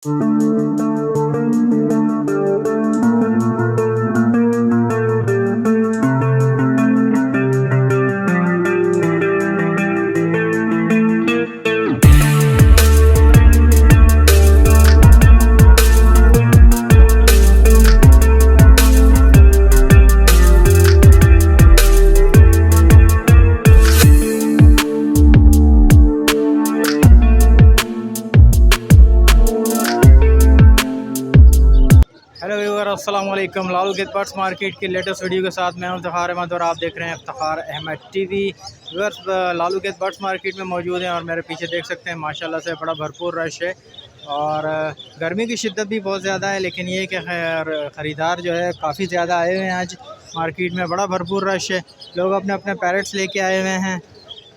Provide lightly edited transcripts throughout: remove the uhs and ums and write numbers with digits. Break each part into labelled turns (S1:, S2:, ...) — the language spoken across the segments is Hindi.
S1: हेलो व्यूअर, अस्सलाम वालेकुम। लालू गेट बर्ड्स मार्केट की लेटेस्ट वीडियो के साथ मैं हूं इफ्तिखार अहमद और आप देख रहे हैं Iftikhar Ahmed TV. Viewers, Lalukhet birds market में मौजूद हैं और मेरे पीछे देख सकते हैं माशाल्लाह से बड़ा भरपूर रश है और गर्मी की शिद्दत भी बहुत ज़्यादा है, लेकिन ये कि ख़रीदार जो है काफ़ी ज़्यादा आए हुए हैं। आज मार्केट में बड़ा भरपूर रश है, लोग अपने अपने पैरेट्स लेके आए हुए हैं।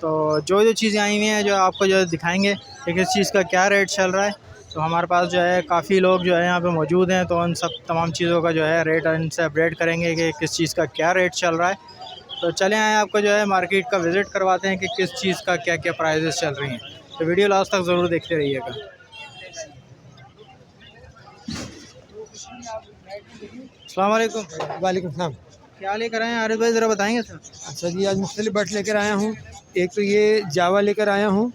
S1: तो जो चीज़ें आई हुई हैं जो आपको जो दिखाएँगे कि किस चीज़ का क्या रेट चल रहा है। तो हमारे पास जो है काफ़ी लोग जो है यहाँ पे मौजूद हैं, तो उन सब तमाम चीज़ों का जो है रेट इनसे अपडेट करेंगे कि किस चीज़ का क्या रेट चल रहा है। तो चलें आए आपको जो है मार्केट का विज़िट करवाते हैं कि किस चीज़ का क्या क्या प्राइजेस चल रही हैं। तो वीडियो लास्ट तक ज़रूर देखते रहिएगा। अस्सलाम वालेकुम।
S2: वालेकुम सलाम।
S1: क्या लेकर आए हैं आरिफ भाई, ज़रा बताएँगे सर।
S2: अच्छा जी, आज मुख्तलिफ बर्ड्स लेकर आया हूँ। एक तो ये जावा लेकर आया हूँ,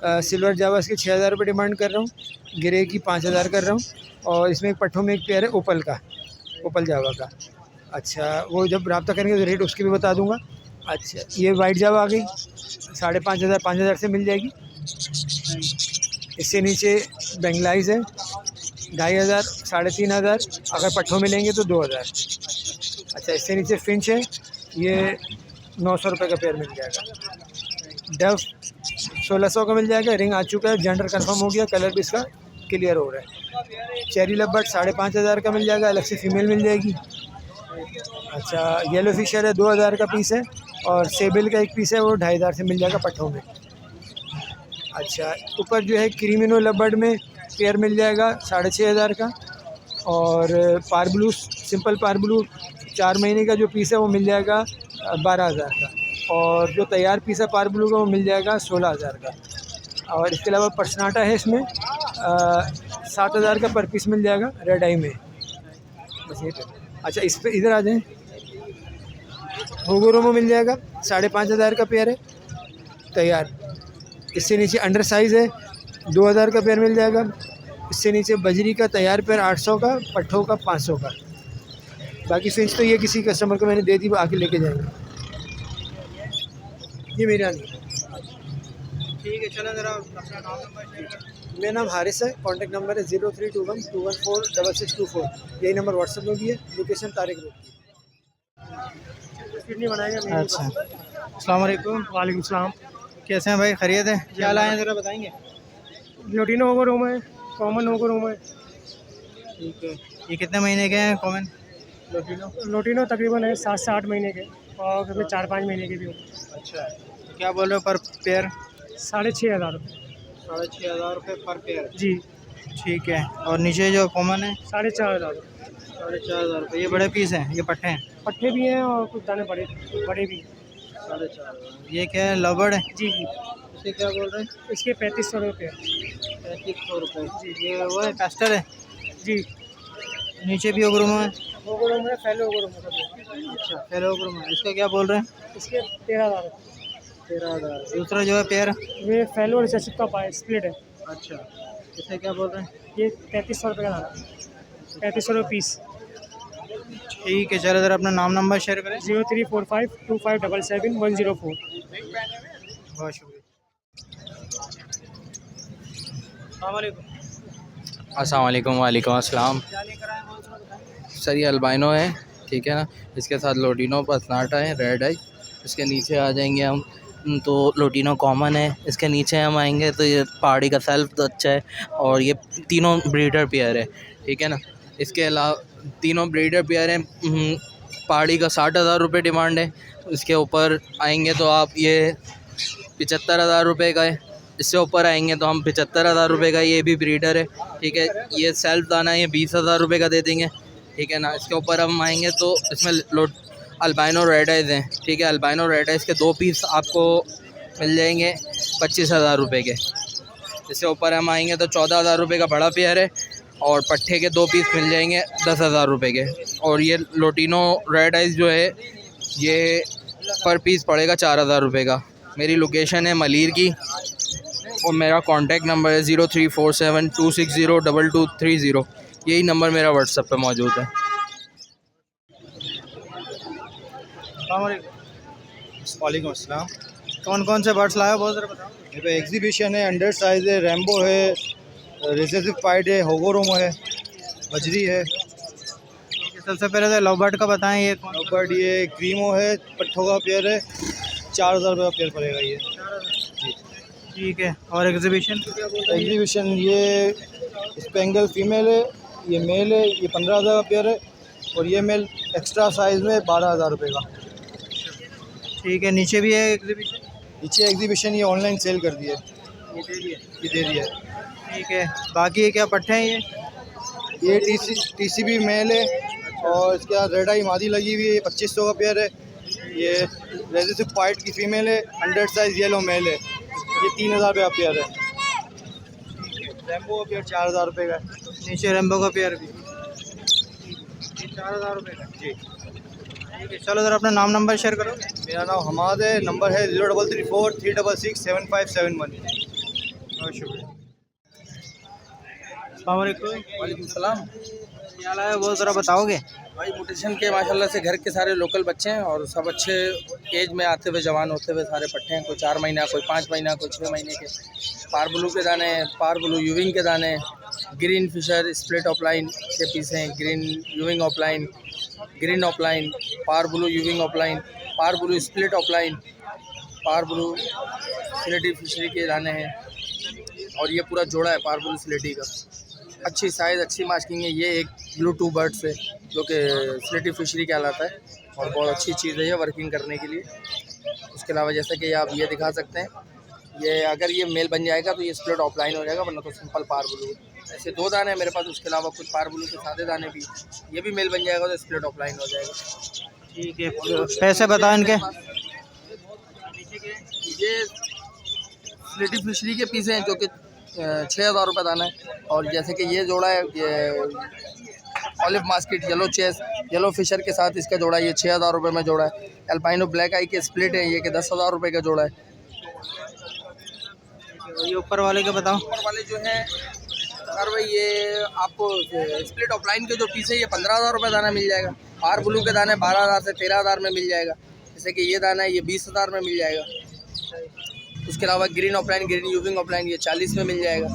S2: सिल्वर जावा, इसके 6000 रुपये डिमांड कर रहा हूँ। ग्रे की 5000 कर रहा हूँ। और इसमें एक पट्ठों में एक पेयर है ओपल का, ओपल जावा का। अच्छा, वो जब रब्ता करेंगे तो रेट उसकी भी बता दूँगा। अच्छा, ये वाइट जावा आ गई, 5500 5000 से मिल जाएगी। इससे नीचे बेंगलाइज है, 2500 3500, अगर पट्ठों में लेंगे तो 2000। अच्छा, इससे नीचे फिंच है, ये 900 रुपये का पेयर मिल जाएगा। डव 1600 का मिल जाएगा, रिंग आ चुका है, जेंडर कंफर्म हो गया, कलर भी इसका क्लियर हो रहा है। चेरी लबर्ट 5500 का मिल जाएगा, अलग से फीमेल मिल जाएगी। अच्छा, येलो फिशर है, 2000 का पीस है, और सेबिल का एक पीस है, वो 2500 से मिल जाएगा पट्ठों में। अच्छा, ऊपर जो है क्रीमिनो लबर्ट में पेयर मिल जाएगा 6500 का, और पार ब्लू, सिंपल पार ब्लू 4 महीने का जो पीस है वो मिल जाएगा 12000 का, और जो तैयार पीस है पार ब्लू का वो मिल जाएगा 16000 का। और इसके अलावा पर्सनाटा है, इसमें 7000 का पर पीस मिल जाएगा रेड आई में। बस ये। अच्छा, इस पे इधर आ जाएं, होगोरो में मिल जाएगा 5500 का पेयर है तैयार। इससे नीचे अंडर साइज़ है, 2000 का पेयर मिल जाएगा। इससे नीचे बजरी का तैयार पेयर 800 का, पट्ठों का 500 का। बाकी फिंच तो ये किसी कस्टमर को मैंने दे दी, वो आके लेके जाएंगे। ये मेरा नहीं।
S1: ठीक है, चलो ज़रा अपना नाम नंबर शेयर करें।
S2: मेरा नाम हारिस है, कॉन्टैक्ट नंबर है 0321 214 6624। यही नंबर व्हाट्सएप में भी है, लोकेशन तारिक रोड की।
S1: अच्छा, अस्सलाम वालेकुम।
S3: वालेकुम सलाम।
S1: कैसे हैं भाई, खैरियत है? क्या लाए हैं ज़रा बताएँगे?
S3: लोटिनो होगा रूम है, कॉमन होगा रूम है।
S1: ठीक है, ये कितने महीने के हैं कॉमन लोटिनो?
S3: लोटिनो तकरीबन है 7 से 8 महीने के, और उसमें 4-5 महीने के भी हो।
S1: अच्छा, तो क्या बोल रहे हो पर पेयर?
S3: 6500 रुपये
S1: 6500 रुपये पर पेयर।
S3: जी।
S1: ठीक है, और नीचे जो कॉमन है
S3: 4500।
S1: 4500 रुपये। ये बड़े पीस हैं, ये पट्टे हैं?
S3: पट्टे भी हैं और कुछ दाने बड़े बड़े भी।
S1: 4500। ये क्या है, लबड़ है?
S3: जी जी।
S1: इसे क्या बोल रहे हैं?
S3: इसके 3500 रुपये।
S1: 3500 रुपये जी। ये वो है पेस्टर है?
S3: जी।
S1: नीचे भी ओग्रो है?
S3: होगा रूम है, फैलो होगा रूम है।
S1: अच्छा, पहले ओग्रो है। इसका क्या बोल रहे हैं?
S3: इसके 13000।
S1: 13000। दूसरा जो है पेयर?
S3: ये फैलो और रिसेसिव का पाए स्प्लिट है।
S1: अच्छा, इसे क्या बोल रहे हैं?
S3: ये 3300 रुपये का दाना, 3500 रुपये पीस।
S1: ठीक है, चलो ज़रा अपना नाम नंबर शेयर करें।
S3: 0345 2577 104।
S1: बहुत शुक्रिया। अस्सलाम वालेकुम।
S4: अस्सलाम वालेकुम। वालेकुम अस्सलाम।
S1: क्या लेकर आए कौन सा बताएं?
S4: सर ये अल्बाइनो है, ठीक है ना। इसके साथ लोटिनो पर्सनाटा है, रेड आई। इसके नीचे आ जाएंगे हम तो लोटिनो कॉमन है। इसके नीचे हम आएंगे तो ये पहाड़ी का सेल्फ तो अच्छा है, और ये तीनों ब्रीडर पेयर है, ठीक है ना। इसके अलावा तीनों ब्रीडर पेयर हैं। पहाड़ी का 60,000 रुपये डिमांड है। इसके ऊपर आएंगे तो आप ये 75,000 रुपये का है। इससे ऊपर आएंगे तो हम 75,000 रुपये का, ये भी ब्रीडर है, ठीक है। ये सेल्फ दाना है, ये 20,000 रुपये का दे देंगे, ठीक है ना। इसके ऊपर हम आएंगे तो इसमें अल्बाइनो रेड आइज़ हैं, ठीक है। अल्बाइनो रेड आइज़ के 2 पीस आपको मिल जाएंगे 25,000 रुपये के, इससे ऊपर हम आएंगे तो 14,000 रुपये का बड़ा पेयर है और पट्टे के 2 पीस मिल जाएंगे 10,000 रुपये के। और ये लोटिनो रेड आइस जो है ये पर पीस पड़ेगा 4,000 रुपये का। मेरी लोकेशन है मलीर की और मेरा कॉन्टैक्ट नंबर है 034726022230। यही नंबर मेरा व्हाट्सएप पे मौजूद है।
S5: वालेकुम अस्सलाम।
S1: कौन कौन से बर्ड्स लाए हो बहुत ज़रा बताओ।
S5: मेरे पे एग्जीबिशन है, अंडर साइज है, रैम्बो है, रिसेसिव फाइट है, होगोरोमो है, बजरी है।
S1: सबसे पहले तो लव बर्ड का बताएं, ये कौन
S5: बट ये क्रीमो है, पट्ठों का पेयर है, 4,000 रुपये का पेयर पड़ेगा ये।
S1: ठीक है। और एग्जीबिशन
S5: एग्जीबिशन ये स्पेंगल फीमेल है, ये मेल है, ये 15,000 का पेयर है और ये मेल एक्स्ट्रा साइज़ में 12,000 रुपये का।
S1: ठीक है। नीचे भी है एग्जीबिशन?
S5: नीचे एग्जीबिशन ये ऑनलाइन सेल कर दिए,
S1: ये दे दिए।
S5: ये दे दिया।
S1: ठीक है। बाकी ये क्या पट्टे हैं
S5: ये TCB मेल है और इसके बाद रेड आई मादी लगी हुई है, ये 2500 का पेयर है। ये रेसिसिव फाइट की फ़ीमेल है, अंडर साइज येलो मेल है, ये 3,000 रुपये का पेयर है। रैम्बो का पेयर 4,000 रुपये का है।
S1: नीचे रेम्बो का पेयर भी 4,000 रुपये का।
S5: जी
S1: ठीक है। चलो ज़रा अपना नाम नंबर शेयर करो।
S5: मेरा नाम हमाद है, नंबर है 0334366751।
S1: बहुत शुक्रिया। अस्सलाम वालेकुम।
S4: वालेकुम सलाम।
S1: क्या लाया वो ज़रा बताओगे?
S4: भाई म्यूटेशन के माशाल्लाह से घर के सारे लोकल बच्चे हैं और सब अच्छे एज में आते हुए जवान होते हुए सारे पट्टे हैं। कोई 4 महीना, कोई 5 महीना, कोई 6 महीने के। पार ब्लू के दाने हैं, पार ब्लू यूविंग के दाने, ग्रीन फिशर स्प्लिट ऑफलाइन के पीस हैं, ग्रीन यूविंग ऑफलाइन, ग्रीन ऑफलाइन, पार ब्लू यूविंग ऑफलाइन, पार ब्लू स्प्लिट ऑफलाइन, पार ब्लू स्लेटी फिशरी के दाने हैं। और ये पूरा जोड़ा है पार ब्लू स्लेटी का। अच्छी साइज़, अच्छी मास्किंग है। ये एक ब्लू टू बर्ड्स है जो कि स्लेटी फिशरी कहलाता है और बहुत अच्छी चीज़ है ये वर्किंग करने के लिए। उसके अलावा जैसा कि आप ये दिखा सकते हैं, ये अगर ये मेल बन जाएगा तो ये स्प्लिट ऑफलाइन हो जाएगा, वरना तो सिंपल पार ब्लू है। ऐसे 2 दाने हैं मेरे पास, उसके अलावा कुछ पार ब्लू के सादे दाने भी। ये भी मेल बन जाएगा तो स्प्लिट ऑफलाइन हो जाएगा।
S1: ठीक है। पैसे बताओ इनके।
S4: ये स्लेटी फिशरी के पीस हैं जो कि 6,000 रुपये दाना है। और जैसे कि ये जोड़ा है, ये olive masked yellow chest yellow Fischer के साथ इसका जोड़ा है, ये 6,000 रुपये में जोड़ा है। अल्पाइनो ब्लैक आई के स्प्लिट है, ये कि 10,000 रुपये का जोड़ा है।
S1: ये ऊपर वाले के बताओ।
S4: ऊपर वाले जो हैं सर भाई, ये आपको स्प्लिट ऑफलाइन के जो पीस है ये 15,000 रुपये दाना मिल जाएगा। पार ब्लू के दाने 12,000 से 13,000 में मिल जाएगा। जैसे कि ये दाना है ये 20,000 में मिल जाएगा। उसके अलावा ग्रीन ऑफलाइन, ग्रीन यूविंग ऑफलाइन ये 40 में मिल जाएगा।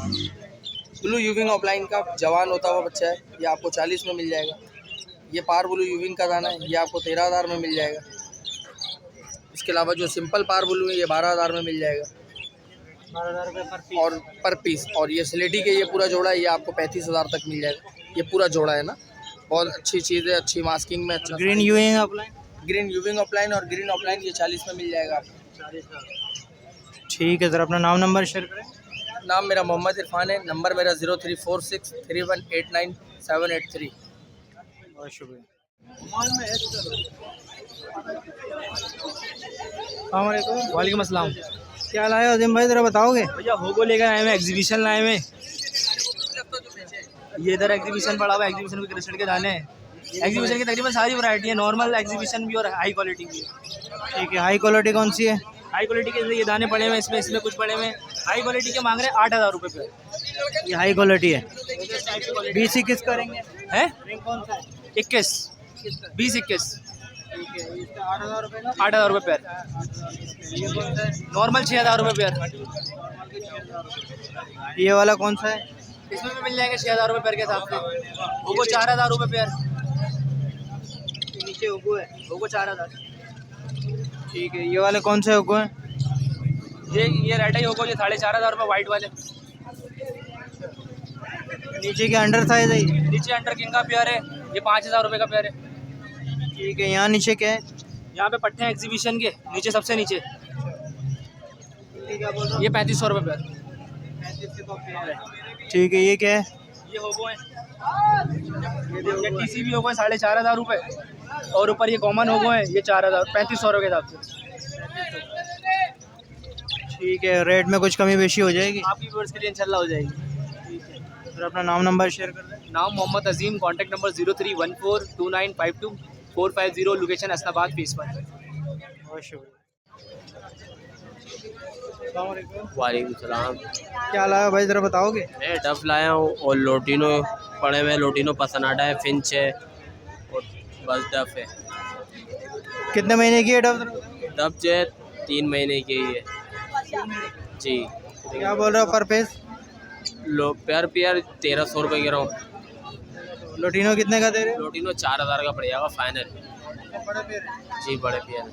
S4: ब्लू यूविंग ऑफलाइन का जवान होता हुआ बच्चा है, ये आपको 40 में मिल जाएगा। ये पार ब्लू यूविंग का दाना है, ये आपको 13,000 में मिल जाएगा। उसके अलावा जो सिंपल पार ब्लू है ये 12,000 में मिल जाएगा
S1: 12,000 रुपये
S4: और पर पीस। और ये स्लेटी के ये पूरा जोड़ा है, ये आपको 35,000 तक मिल जाएगा। ये पूरा जोड़ा है ना, बहुत अच्छी चीज़ है, अच्छी मास्किंग में। अच्छा
S1: ग्रीन यूइंग ऑफलाइन,
S4: ग्रीन यूविंग ऑफलाइन और ग्रीन ऑफलाइन ये 40 में मिल जाएगा आपको।
S1: ठीक है। ज़रा अपना नाम नंबर शेयर करें।
S4: नाम मेरा मोहम्मद इरफान है, नंबर मेरा 03463189,783।
S1: बहुत शुक्रिया।
S2: वालेकुम अस्सलाम।
S1: क्या लाए अजीम भाई, ज़रा बताओगे?
S2: भैया होगो लेकर आए हैं, एग्जीबिशन लाए हैं। ये इधर एग्जीबिशन पड़ा हुआ है, एग्जीबिशन में क्रिस्टल के दाने हैं। एग्जीबिशन की तकरीबन सारी वैरायटी है, नॉर्मल एग्जीबिशन भी और हाई क्वालिटी भी।
S1: ठीक है। हाई क्वालिटी कौन सी है?
S2: हाई क्वालिटी के ये दाने पड़े हुए हैं, इसमें कुछ पड़े हुए हैं। हाई क्वालिटी के मांग रहे हैं 8,000 रुपये पे।
S1: ये हाई क्वालिटी है। BC किस करेंगे?
S2: है
S1: रिंग कौन सा है?
S2: 21 20-21
S1: ठीक है। इसका 8,000 रुपये का।
S2: 8,000 रुपये पेयर।
S1: ये कौन सा है?
S2: नॉर्मल 6,000 रुपये पेयर।
S1: ये वाला कौन सा है?
S2: इसमें भी मिल जाएंगे 6,000 रुपये पेयर के हिसाब से। वो 4,000 रुपये पेयर।
S1: नीचे उगू है।
S2: वो 4,000।
S1: ठीक है। ये वाले कौन से उगू हैं?
S2: ये रेड ही होगा, ये 4,500 रुपये वाइट वाले।
S1: नीचे के अंडर साइज है ये?
S2: नीचे अंडर किंग का पेयर है, ये 5,000 रुपये का पेयर है।
S1: ठीक है। यहाँ नीचे क्या है?
S2: यहाँ पे पट्टे हैं एग्जीबिशन के नीचे, सबसे नीचे।
S1: क्या बोल रहा हूँ?
S2: ये 3,500 रुपये पेयर।
S1: ठीक है। ये क्या है?
S2: ये होगो है, ये TCB होगो है 4,500 रुपये। और ऊपर ये कॉमन होगो है, ये 4,000 3,500 रुपये के हिसाब से।
S1: ठीक है, रेट में कुछ कमी बेशी हो जाएगी?
S6: आपकी व्यूअर्स के लिए इंशाल्लाह हो जाएगी।
S1: फिर अपना नाम नंबर शेयर कर दें।
S6: नाम Mohammad Azim, contact number 03142952 location Hasanabad phase 1।
S1: बहुत शुक्रिया। अस्सलाम वालेकुम।
S7: वालेकुम सलाम।
S1: क्या लाया भाई, ज़रा बताओगे?
S7: मैं डफ लाया हूँ और लोटिनो पड़े हुए, लोटिनो पसनाडा है, फिंच है और बस डफ है।
S1: कितने महीने की है डब?
S7: डफ जो है 3 महीने की ही है जी।
S1: क्या बोल रहे हो पर पीस?
S7: लो पेयर 1300 रुपये गिरा हूँ।
S1: लोटिनो कितने का दे रहे हो?
S7: लोटिनो 4000 का पड़ जाएगा फाइनल जी, बड़े पेयर।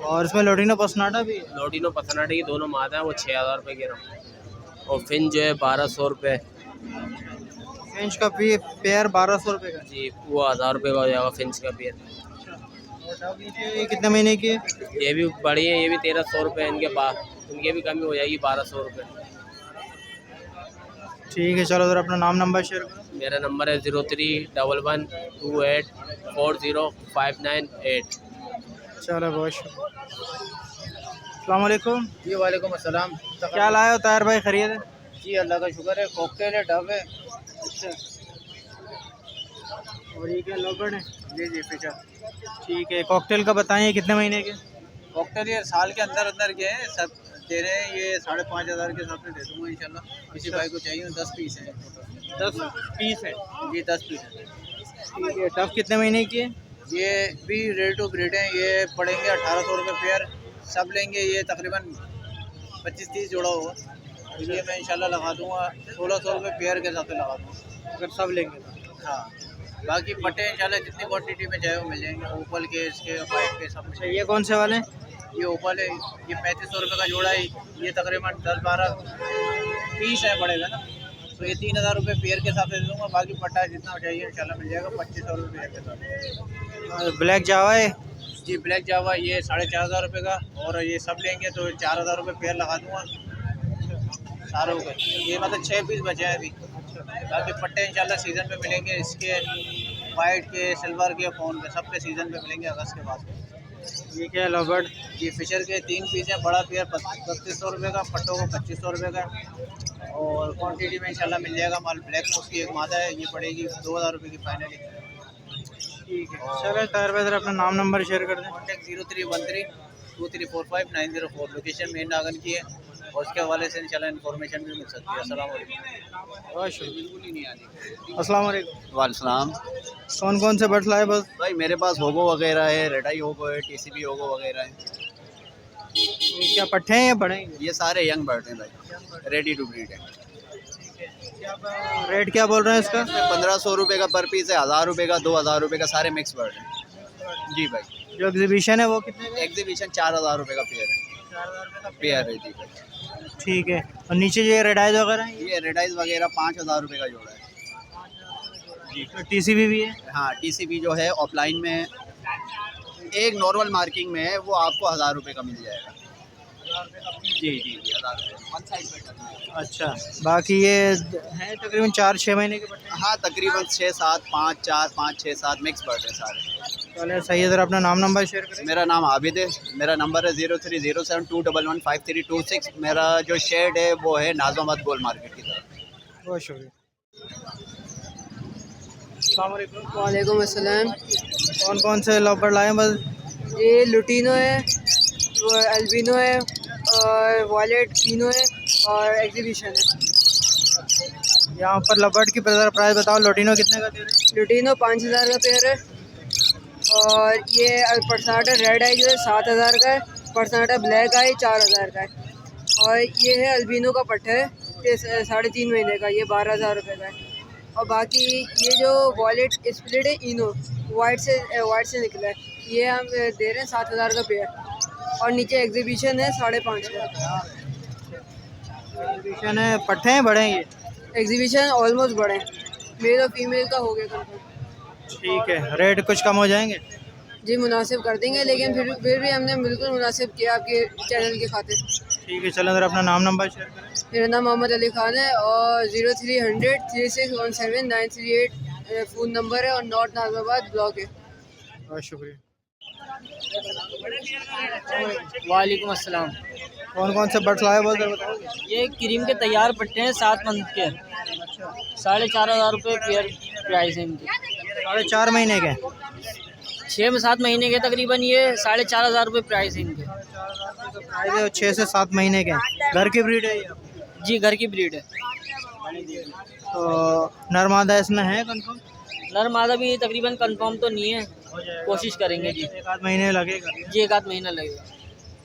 S1: और इसमें लोटिनो पसनाटा भी है?
S7: लोटिनो पसनाडा की दोनों मादा है, वो 6000 रुपये गिरा हूँ। और फिन जो है 1200 रुपये
S1: फिंच का पेयर 1200 रुपये का
S7: जी, वो 1000 रुपये का हो जाएगा फिंच का पेयर।
S1: ये कितने महीने की है?
S7: ये भी बड़ी है, ये भी 1300 रुपये, इनके पास इनके भी कमी हो जाएगी 1200 रुपये।
S1: ठीक है, चलो ज़रा अपना नाम नंबर शेयर करो।
S7: मेरा नंबर है 0311284059
S1: चलो बहुत शुक्रिया। अस्सलाम वालेकुम।
S5: जी वालेकुम अस्सलाम।
S1: क्या लाए हो तार भाई, खरीद?
S5: जी अल्लाह का शुक्र है, कॉकटेल है, डब है।
S1: अच्छा, और ये क्या लोबर्ड है?
S5: जी जी फिशर।
S1: ठीक है, कॉकटेल का बताएं कितने महीने के?
S5: कॉकटेल ये साल के अंदर अंदर के हैं, सब दे रहे हैं। ये 5500 के हिसाब से दे दूँगा इंशाल्लाह। किसी भाई को चाहिए 10 पीस है।
S1: 10 पीस है?
S5: जी 10 पीस है।
S1: ठीक है, टफ कितने महीने की है?
S5: ये भी रेट टू रेट है, ये पड़ेंगे 1800 रुपये पेयर। सब लेंगे ये तकरीबन 25-30 जोड़ा होगा, तो ये मैं इंशाल्लाह लगा दूँगा 1600 रुपये पेयर के हिसाब से लगा दूँगा
S1: अगर सब लेंगे तो।
S5: हाँ, बाकी पट्टे इंशाल्लाह जितनी क्वांटिटी में चाहे वो मिल जाएंगे। ओपल के, इसके, वाइट के, सब
S1: अच्छा, ये कौन से वाले हैं?
S5: ये ओपल है, ये 3500 रुपये का जोड़ा है। ये तकरीबन 10-12 पीस है बड़े का ना, तो ये 3000 रुपये पेयर के हिसाब से दे दूँगा। बाकी पट्टा जितना चाहिए इंशाल्लाह मिल जाएगा 2500 रुपये पेयर के साथ।
S1: ब्लैक जावा है?
S5: जी ब्लैक जावा ये 4500 रुपये का, और ये सब लेंगे तो 4000 रुपये पेयर लगा दूँगा सारों के। ये मतलब 6 पीस बचे हैं अभी। बाकी पट्टे इंशाल्लाह सीज़न पे मिलेंगे, इसके वाइट के, सिल्वर के, फ़ोन के, सब के सीज़न पे मिलेंगे अगस्त के बाद।
S1: ये क्या है लॉबर्ड?
S5: ये फिशर के 3 पीस हैं, बड़ा पेयर 3500 रुपये का, पट्टों को 2500 रुपये का, और क्वांटिटी में इंशाल्लाह मिल जाएगा माल। ब्लैक में उसकी एक मादा है, ये पड़ेगी 2000 रुपये की फाइनली।
S1: ठीक है, चलो तार भाई ज़रा अपना नाम नंबर शेयर कर दें।
S5: कॉन्टैक्ट 03132345 लोकेशन मेन नागन की है, और उसके हवाले से इंशाल्लाह इन्फॉर्मेशन भी मिल सकती है। अस्सलाम वालेकुम।
S1: बिल्कुल ही नहीं आती। अस्सलाम वालेकुम।
S5: वालेकुम।
S1: कौन कौन से बर्ड्स लाए बस?
S5: भाई मेरे पास होगो वगैरह है, रेडाई होगो है, टीसीबी होगो वगैरह है।
S1: ये क्या पट्टे हैं या बड़े हैं?
S5: ये सारे यंग बर्ड हैं भाई, रेडी टू ब्रीड है।
S1: रेट क्या बोल रहे हैं इसका?
S5: 1500 रुपये का पर पीस है, 1000 रुपये का, 2000 रुपये का, सारे मिक्स बर्ड हैं जी भाई।
S1: जो एग्जीबिशन है वो कितने का?
S5: एग्जीबिशन 4000 रुपये का पेयर है।
S1: 4000 रुपये का
S5: पेयर है जी भाई।
S1: ठीक है, और नीचे ये रेडाइज वगैरह हैं?
S5: ये रेडाइज वगैरह 5000 रुपये का जोड़ा है।
S1: टीसीबी भी है?
S5: हाँ, टीसीबी जो है ऑफलाइन में एक नॉर्मल मार्किंग में है, वो आपको 1000 रुपये का मिल जाएगा। जी जी जी 1000 रुपये वन साइड पे।
S1: अच्छा, बाकी ये है तकरीबन 4-6 महीने के बच्चे?
S5: हाँ, तकरीबन 6-7, 5-4, 5-6-7 मिक्स बर्ड है सारे।
S1: चले सही है, ज़रा अपना नाम नंबर शेयर करें।
S5: मेरा नाम आबिद है, मेरा नंबर है 030721155326। मेरा जो शेड है वो है नाज़ाबाद गोल मार्केट की तरफ।
S1: बहुत शुक्रिया। अस्सलाम वालेकुम।
S8: वालेकुम अस्सलाम।
S1: कौन कौन से लॉबर लाए बस?
S8: ये लुटिनो है, वो अल्बिनो है, और वॉलेट कीनो है, और एग्जीबिशन है।
S1: यहाँ पर लबर्ड की प्राइस बताओ। लोटिनो कितने का दे रहे हैं?
S8: लुटिनो 5000 का पेयर है, और ये पर्सनाटा रेड आई जो है 7000 का है, पर्सनाटा ब्लैक आई 4000 का है, और ये है अल्बिनो का पट्टा है, ये 3.5 महीने का, ये 12000 रुपये का है। और बाकी ये जो वॉलेट स्प्लिट है इनो वाइट से निकला है, ये हम दे रहे हैं 7000 का पेयर, और नीचे एग्जीबिशन है 5.5 का।
S1: एग्जीबिशन है, पट्टे हैं बड़े हैं ये?
S8: एग्जीबिशन ऑलमोस्ट बड़े हैं, मेल और फीमेल का हो गया कंफर्म।
S1: ठीक है, रेट कुछ कम हो जाएंगे?
S8: जी मुनासिब कर देंगे, लेकिन फिर भी हमने बिल्कुल मुनासिब किया आपके चैनल की खातिर।
S1: ठीक है, चलो ज़रा अपना नाम नंबर शेयर करें।
S8: मेरा नाम मोहम्मद अली खान है, और 0300 3617 938 फ़ोन नंबर है, और नॉर्थ नाज़िमाबाद ब्लॉक है।
S1: बहुत शुक्रिया।
S6: वालेकुम अस्सलाम।
S1: कौन कौन से बर्ड्स लाए बोल कर बताओगे?
S9: ये क्रीम के तैयार पट्टे हैं 7 मंथ के, 4,500 रुपये पेयर प्राइस है इनकी।
S1: 4.5 महीने के
S9: 6 से 7 महीने के तकरीबन, ये 4,500 रुपये प्राइस है इनके।
S1: प्राइस है 6 से 7 महीने के। घर की ब्रीड है ये?
S9: जी घर की ब्रीड है।
S1: तो नर मादा इसमें है कंफर्म?
S9: नर मादा भी तकरीबन कंफर्म तो नहीं है, कोशिश करेंगे जी।
S1: 1 महीने लगेगा?
S9: जी 1 महीना लगेगा।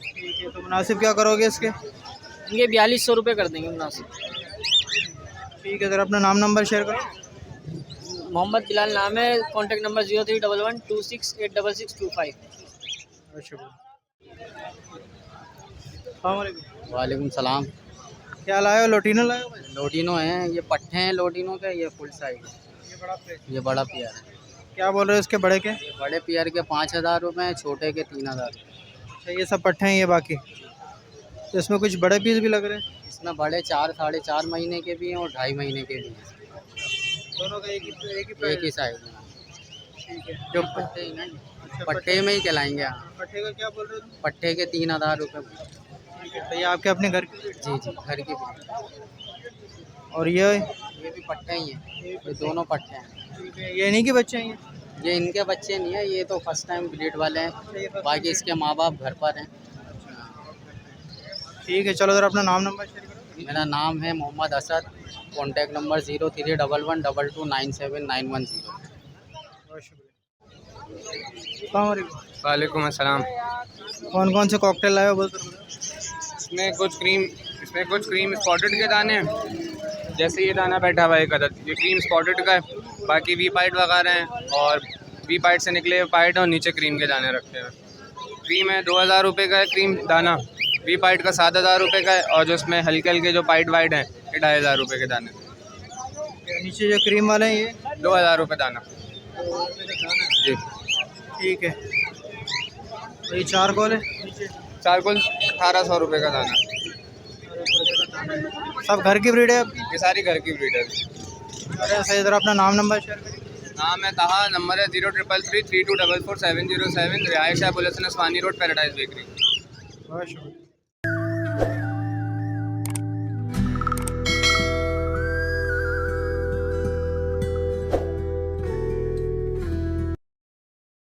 S1: ठीक है, तो मुनासिब क्या करोगे इसके?
S9: इनके 4200 रुपये कर देंगे मुनासिब।
S1: ठीक है, सर अपना नाम नंबर शेयर करो।
S9: मोहम्मद बिलाल नाम है, कॉन्टैक्ट नंबर 0311268665।
S7: वालेकुम सलाम।
S1: क्या लाए हो? लोटीनो लाए हो?
S7: लोटिनो हैं, ये पट्टे हैं लोटिनो के, ये फुल साइज। ये बड़ा पेयर है।
S1: क्या बोल रहे हो इसके बड़े के?
S7: बड़े पेयर के 5,000 रुपये हैं, छोटे के 3,000।
S1: अच्छा, ये सब पट्टे हैं ये बाकी? तो इसमें कुछ बड़े पीस भी लग रहे हैं?
S7: इसमें बड़े 4 साढ़े 4 महीने के भी हैं और 2.5 महीने के भी हैं।
S1: दोनों का एक ही
S7: एक ही साइज में।
S1: ठीक है।
S7: जो पट्टे ही ना, पट्टे में ही कहलाएंगे। हाँ,
S1: पट्टे का क्या बोल रहे हो तुम?
S7: पट्टे के 3,000 रुपये।
S1: ठीक है, तो ये आपके अपने घर की?
S7: जी जी घर की भी।
S1: और ये
S7: भी पट्टे ही हैं, ये दोनों पट्टे हैं।
S1: ठीक है, ये नहीं कि बच्चे हैं
S7: ये इनके बच्चे नहीं है, ये तो फर्स्ट टाइम ब्रीड वाले हैं, बाकी इसके माँ बाप घर पर हैं।
S1: ठीक है, चलो सर अपना नाम नंबर शेयर करो।
S7: मेरा नाम है मोहम्मद असद, कॉन्टैक्ट नंबर 031122979110।
S1: बहुत शुक्रिया।
S10: वालेकुम अस्सलाम।
S1: कौन कौन से कॉकटेल लाए हो बोल कर?
S10: इसमें कुछ क्रीम स्पॉटेड के दाने हैं, जैसे ये दाना बैठा हुआ है एक अदद, ये क्रीम स्पॉटेड का है। बाकी वी पाइट वगैरह हैं, और वी पाइट से निकले हुए पाइट और नीचे क्रीम के दाने रखते हैं। क्रीम है 2,000 रुपये का है क्रीम दाना, वी पाइट का 7,000 रुपये का है, और जो उसमें हल्के हल्के जो पाइट वाइट हैं ये 2,500 रुपये के दाने।
S1: नीचे जो क्रीम वाले हैं ये
S10: 2,000 रुपये दाना। जी
S1: ठीक है। तो ये चारकोल है?
S10: चारकोल 1,800 रुपये का दाना।
S1: सब घर की ब्रीड है आपकी?
S10: ये सारी घर की ब्रीड है।
S1: अरे सही, जरा अपना नाम नंबर शेयर करिए।
S10: नाम है ताहा, नंबर है 033332444707, रिहाइश है बुलसन उस्मानी रोड, पैराडाइज बेकरी।
S1: बहुत शुक्रिया।